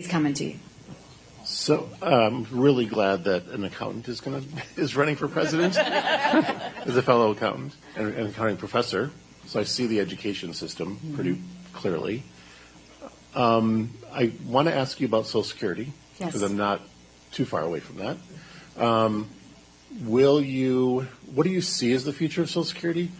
He's coming to you. So I'm really glad that an accountant is running for president as a fellow accountant and an accounting professor. So I see the education system pretty clearly. I want to ask you about Social Security because I'm not too far away from that. What do you see as the future of Social Security?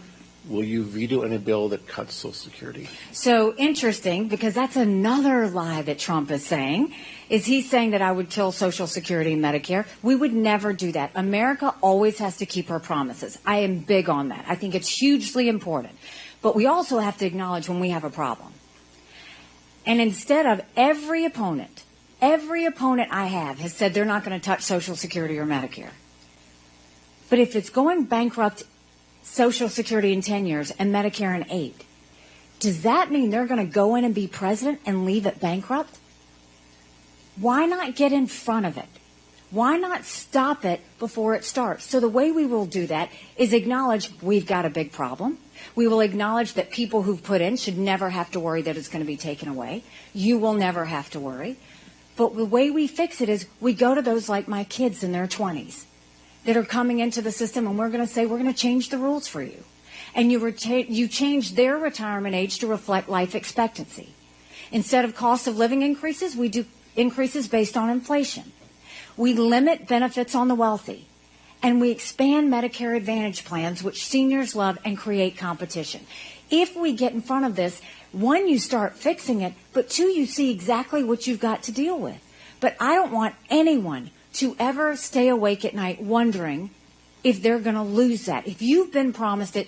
Will you veto any bill that cuts Social Security? So interesting, because that's another lie that Trump is saying, is he's saying that I would kill Social Security and Medicare. We would never do that. America always has to keep her promises. I am big on that. I think it's hugely important. But we also have to acknowledge when we have a problem. And instead of every opponent I have has said they're not going to touch Social Security or Medicare. But if it's going bankrupt Social Security in 10 years and Medicare in 8, does that mean they're going to go in and be president and leave it bankrupt? Why not get in front of it? Why not stop it before it starts? So the way we will do that is acknowledge we've got a big problem. We will acknowledge that people who've put in should never have to worry that it's going to be taken away. You will never have to worry. But the way we fix it is we go to those like my kids in their 20s that are coming into the system, and we're going to say we're going to change the rules for you. And you change their retirement age to reflect life expectancy. Instead of cost of living increases, we do increases based on inflation. We limit benefits on the wealthy. And we expand Medicare Advantage plans, which seniors love, and create competition. If we get in front of this, one, you start fixing it, but two, you see exactly what you've got to deal with. But I don't want anyone to ever stay awake at night wondering if they're going to lose that. If you've been promised it,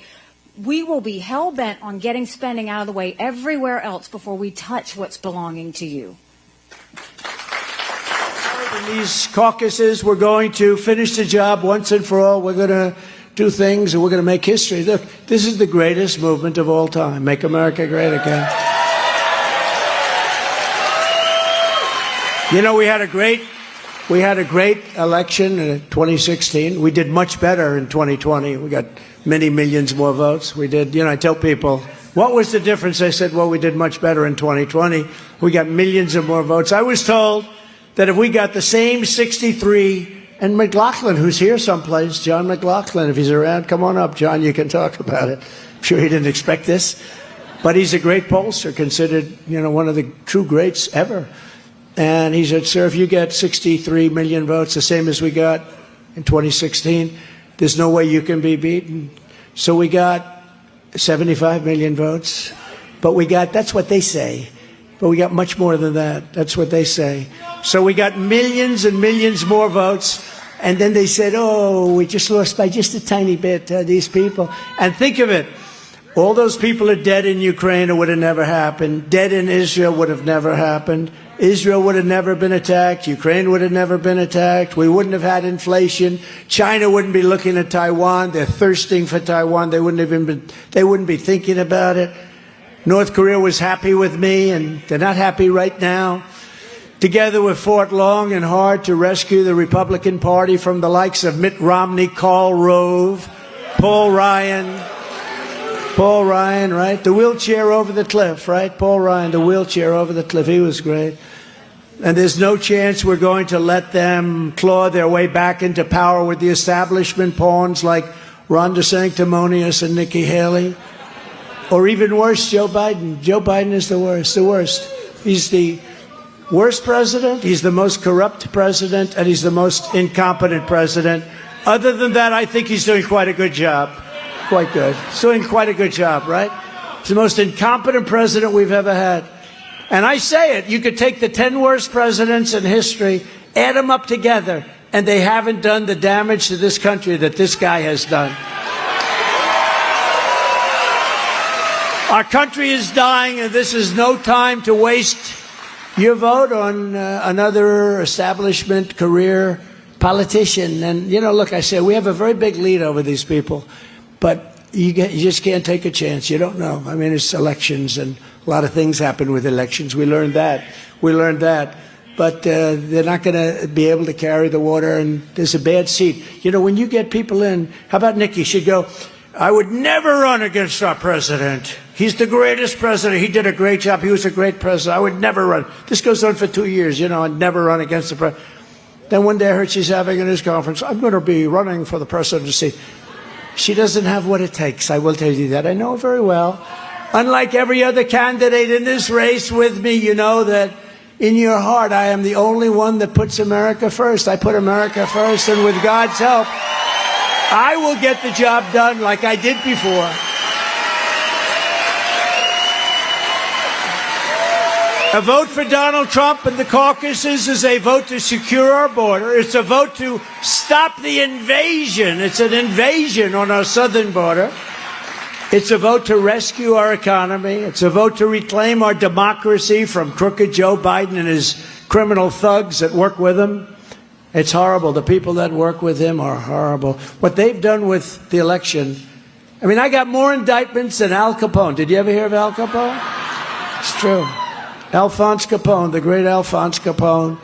we will be hell-bent on getting spending out of the way everywhere else before we touch what's belonging to you. In these caucuses, we're going to finish the job once and for all. We're going to do things, and we're going to make history. Look, this is the greatest movement of all time. Make America great again. You know, we had a great election in 2016. We did much better in 2020. We got many millions more votes. We did, I tell people, what was the difference? They said, well, we did much better in 2020. We got millions of more votes. I was told that if we got the same 63, and McLaughlin, who's here someplace, John McLaughlin, if he's around, come on up, John, you can talk about it. I'm sure he didn't expect this. But he's a great pollster, considered, one of the true greats ever. And he said, sir, if you get 63 million votes, the same as we got in 2016, there's no way you can be beaten. So we got 75 million votes. But that's what they say. But we got much more than that. That's what they say. So we got millions and millions more votes. And then they said, oh, we just lost by just a tiny bit, these people. And think of it. All those people are dead in Ukraine. It would have never happened. Dead in Israel would have never happened. Israel would have never been attacked. Ukraine would have never been attacked. We wouldn't have had inflation. China wouldn't be looking at Taiwan. They're thirsting for Taiwan. They wouldn't be thinking about it. North Korea was happy with me, and they're not happy right now. Together we've fought long and hard to rescue the Republican Party from the likes of Mitt Romney, Karl Rove, Paul Ryan, right? The wheelchair over the cliff, right? Paul Ryan, the wheelchair over the cliff. He was great. And there's no chance we're going to let them claw their way back into power with the establishment pawns like Ron DeSanctimonious and Nikki Haley. Or even worse, Joe Biden. Joe Biden is the worst. He's the worst president. He's the most corrupt president, and he's the most incompetent president. Other than that, I think he's doing quite a good job. Quite good. He's doing quite a good job, right? He's the most incompetent president we've ever had. And I say it, you could take the 10 worst presidents in history, add them up together, and they haven't done the damage to this country that this guy has done. Our country is dying, and this is no time to waste your vote on another establishment career politician. And, look, I say we have a very big lead over these people, but you just can't take a chance. You don't know. I mean, it's elections, and a lot of things happen with elections. We learned that. But they're not going to be able to carry the water, and there's a bad seat. When you get people in, how about Nikki? She'd go, I would never run against our president. He's the greatest president. He did a great job. He was a great president. I would never run. This goes on for 2 years. I'd never run against the president. Then one day I heard she's having a news conference. I'm going to be running for the presidency. She doesn't have what it takes. I will tell you that. I know her very well. Unlike every other candidate in this race with me, you know that in your heart I am the only one that puts America first. I put America first, and with God's help, I will get the job done like I did before. A vote for Donald Trump in the caucuses is a vote to secure our border. It's a vote to stop the invasion. It's an invasion on our southern border. It's a vote to rescue our economy. It's a vote to reclaim our democracy from crooked Joe Biden and his criminal thugs that work with him. It's horrible. The people that work with him are horrible. What they've done with the election, I got more indictments than Al Capone. Did you ever hear of Al Capone? It's true. Alphonse Capone, the great Alphonse Capone.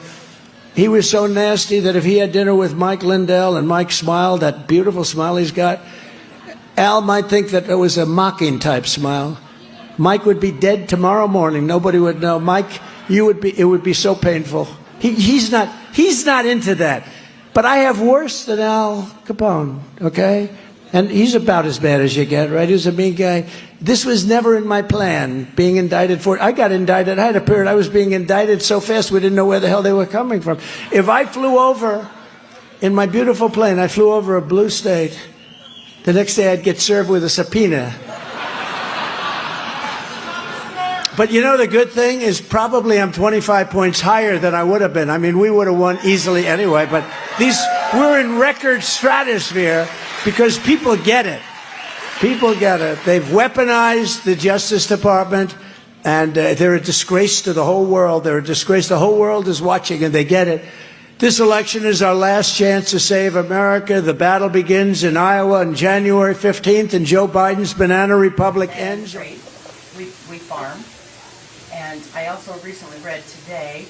He was so nasty that if he had dinner with Mike Lindell and Mike smiled, that beautiful smile he's got, Al might think that it was a mocking type smile. Mike would be dead tomorrow morning. Nobody would know. Mike, it would be so painful. He's not into that. But I have worse than Al Capone, okay? And he's about as bad as you get, right? He's a mean guy. This was never in my plan, being indicted for it. I got indicted. I had a period I was being indicted so fast we didn't know where the hell they were coming from. If I flew over, in my beautiful plane, I flew over a blue state, the next day I'd get served with a subpoena. But the good thing is probably I'm 25 points higher than I would have been. We would have won easily anyway, but we're in record stratosphere because people get it. People get it. They've weaponized the Justice Department, and they're a disgrace to the whole world. They're a disgrace. The whole world is watching, and they get it. This election is our last chance to save America. The battle begins in Iowa on January 15th, and Joe Biden's banana republic ends. We farm. And I also recently read today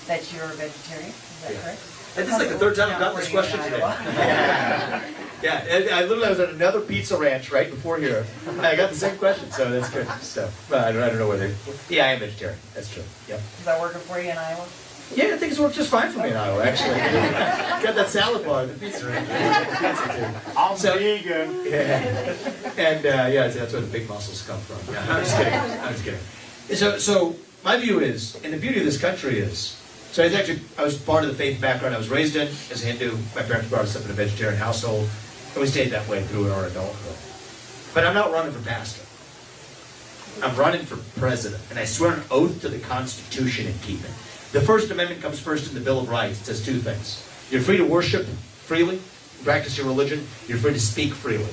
that you're a vegetarian. Is that correct? And this is like the third time I've gotten this question today. Yeah, and I was at another pizza ranch right before here. And I got the same question, so that's good stuff. I don't know whether. Yeah, I am vegetarian. That's true. Yeah. Is that working for you in Iowa? Yeah, things work just fine for me in Iowa, actually. Got that salad bar at the pizza ranch. I'm vegan. Yeah. And that's where the big muscles come from. Yeah, I'm just kidding. So my view is, and the beauty of this country is, I was part of the faith background I was raised in as a Hindu. My parents brought us up in a vegetarian household, and we stayed that way through our adulthood. But I'm not running for pastor. I'm running for president, and I swear an oath to the Constitution and keep it. The First Amendment comes first in the Bill of Rights. It says two things. You're free to worship freely, practice your religion. You're free to speak freely.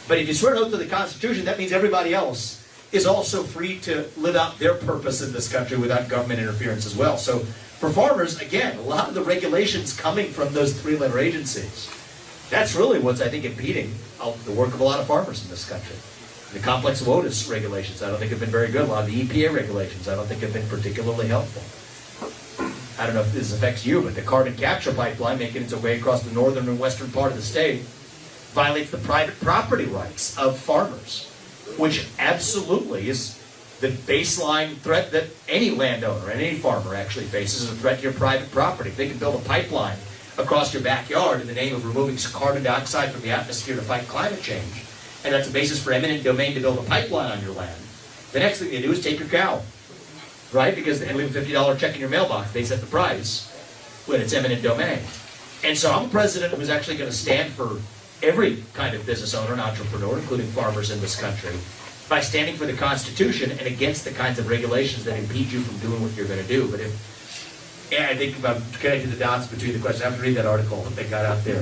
But if you swear an oath to the Constitution, that means everybody else is also free to live out their purpose in this country without government interference as well. So for farmers, again, a lot of the regulations coming from those three-letter agencies, that's really what's, I think, impeding the work of a lot of farmers in this country. The complex of WOTUS regulations, I don't think have been very good. A lot of the EPA regulations, I don't think have been particularly helpful. I don't know if this affects you, but the carbon capture pipeline making its way across the northern and western part of the state violates the private property rights of farmers, which absolutely is the baseline threat that any landowner and any farmer actually faces, is a threat to your private property. If they can build a pipeline across your backyard in the name of removing carbon dioxide from the atmosphere to fight climate change, and that's a basis for eminent domain to build a pipeline on your land, the next thing they do is take your cow, right? Because they leave a $50 check in your mailbox. They set the price when it's eminent domain. And so I'm a president who's actually going to stand for every kind of business owner and entrepreneur, including farmers in this country, by standing for the Constitution and against the kinds of regulations that impede you from doing what you're going to do. But I think about connecting the dots between the questions. I have to read that article that they got out there.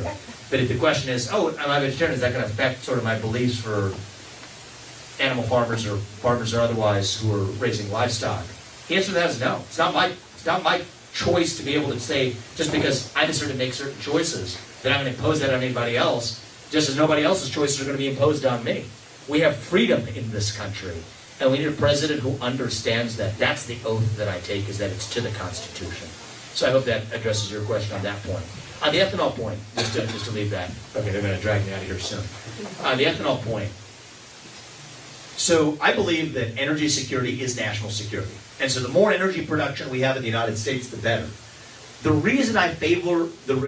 But if the question is, am I vegetarian, is that going to affect sort of my beliefs for animal farmers or farmers or otherwise who are raising livestock? The answer to that is no. It's not my choice to be able to say, just because I decided to make certain choices, that I'm going to impose that on anybody else, just as nobody else's choices are going to be imposed on me. We have freedom in this country, and we need a president who understands that. That's the oath that I take, is that it's to the Constitution. So I hope that addresses your question on that point. On the ethanol point, just to leave that. Okay, they're going to drag me out of here soon. On the ethanol point, so I believe that energy security is national security. And so the more energy production we have in the United States, the better. The reason I favor the